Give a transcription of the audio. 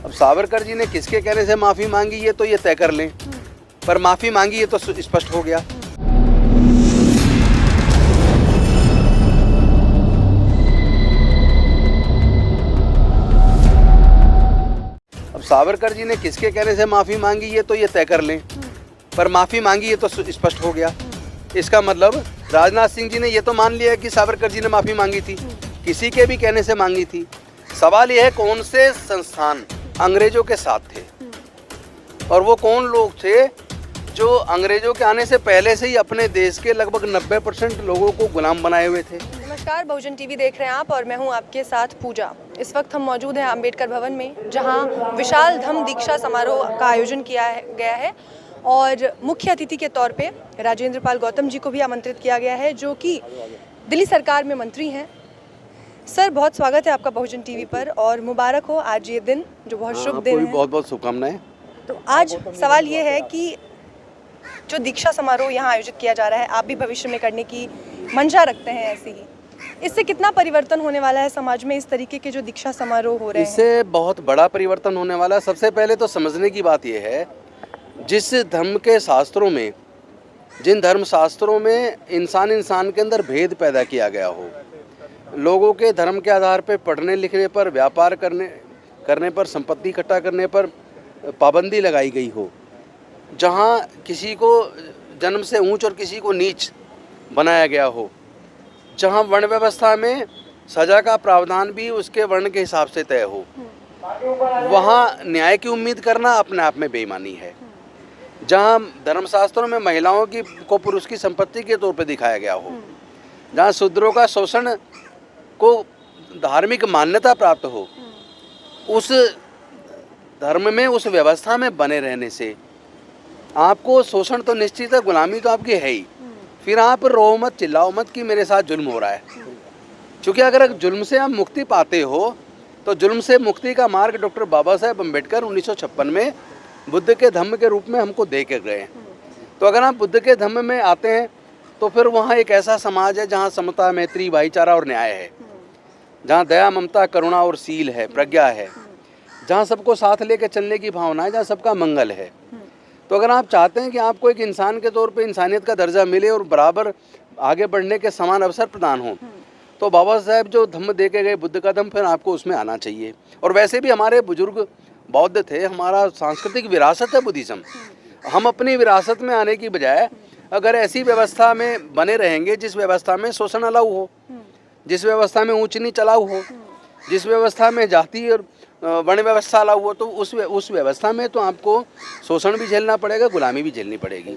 अब सावरकर जी ने किसके कहने से माफ़ी मांगी ये तो ये तय कर लें, पर माफ़ी मांगी ये तो स्पष्ट हो गया। अब सावरकर जी ने किसके कहने से माफ़ी मांगी ये तो ये तय कर लें, पर माफ़ी मांगी ये तो स्पष्ट हो गया। इसका मतलब राजनाथ सिंह जी ने ये तो मान लिया कि सावरकर जी ने माफ़ी मांगी थी, किसी के भी कहने से मांगी थी। सवाल यह है कौन से संस्थान अंग्रेजों के साथ थे और वो कौन लोग थे जो अंग्रेजों के आने से पहले से ही अपने देश के लगभग 90% लोगों को गुलाम बनाए हुए थे। नमस्कार, बहुजन टीवी देख रहे हैं आप और मैं हूं आपके साथ पूजा। इस वक्त हम मौजूद हैं अंबेडकर भवन में, जहां विशाल धम्म दीक्षा समारोह का आयोजन किया गया है और मुख्य अतिथि के तौर पे राजेंद्र पाल गौतम जी को भी आमंत्रित किया गया है, जो कि दिल्ली सरकार में मंत्री हैं। सर, बहुत स्वागत है आपका बहुजन टीवी पर और मुबारक हो आज ये दिन जो बहुत शुभ दिन है। बहुत बहुत शुभकामनाएं। तो आज सवाल ये है कि जो दीक्षा समारोह यहाँ आयोजित किया जा रहा है, आप भी भविष्य में करने की मंशा रखते हैं ऐसे ही, इससे कितना परिवर्तन होने वाला है समाज में? इस तरीके के जो दीक्षा समारोह हो रहे हैं, इससे बहुत बड़ा परिवर्तन होने वाला है। सबसे पहले तो समझने की बात यह है, जिस धर्म के शास्त्रों में, जिन धर्म शास्त्रों में इंसान के अंदर भेद पैदा किया गया हो, लोगों के धर्म के आधार पर पढ़ने लिखने पर, व्यापार करने पर, संपत्ति इकट्ठा करने पर पाबंदी लगाई गई हो, जहाँ किसी को जन्म से ऊंच और किसी को नीच बनाया गया हो, जहाँ वर्ण व्यवस्था में सजा का प्रावधान भी उसके वर्ण के हिसाब से तय हो, वहाँ न्याय की उम्मीद करना अपने आप में बेईमानी है। जहाँ धर्मशास्त्रों में महिलाओं को पुरुष की संपत्ति के तौर पर दिखाया गया हो, जहाँ शूद्रों का शोषण को धार्मिक मान्यता प्राप्त हो, उस धर्म में, उस व्यवस्था में बने रहने से आपको शोषण तो निश्चित है, गुलामी तो आपकी है ही। फिर आप रो मत, चिल्लाओ मत कि मेरे साथ जुल्म हो रहा है, क्योंकि अगर जुल्म से आप मुक्ति पाते हो तो जुल्म से मुक्ति का मार्ग डॉक्टर बाबा साहेब अम्बेडकर 1956 में बुद्ध के धम्म के रूप में हमको दे के गए हैं। तो अगर आप बुद्ध के धम्म में आते हैं तो फिर वहाँ एक ऐसा समाज है जहाँ समता, मैत्री, भाईचारा और न्याय है, जहाँ दया, ममता, करुणा और शील है, प्रज्ञा है, जहाँ सबको साथ लेकर चलने की भावना है, जहाँ सबका मंगल है। तो अगर आप चाहते हैं कि आपको एक इंसान के तौर पे इंसानियत का दर्जा मिले और बराबर आगे बढ़ने के समान अवसर प्रदान हो, तो बाबा साहेब जो धम्म दे के गए, बुद्ध का धम्म, फिर आपको उसमें आना चाहिए। और वैसे भी हमारे बुजुर्ग बौद्ध थे, हमारा सांस्कृतिक विरासत है बुद्धिज़्म। हम अपनी विरासत में आने की बजाय अगर ऐसी व्यवस्था में बने रहेंगे जिस व्यवस्था में शोषण अलाउ हो, जिस व्यवस्था में ऊंच नीच अलाउ हो, जिस व्यवस्था में जाति और वर्ण व्यवस्था अलाउ हो, तो उस व्यवस्था में तो आपको शोषण भी झेलना पड़ेगा, गुलामी भी झेलनी पड़ेगी।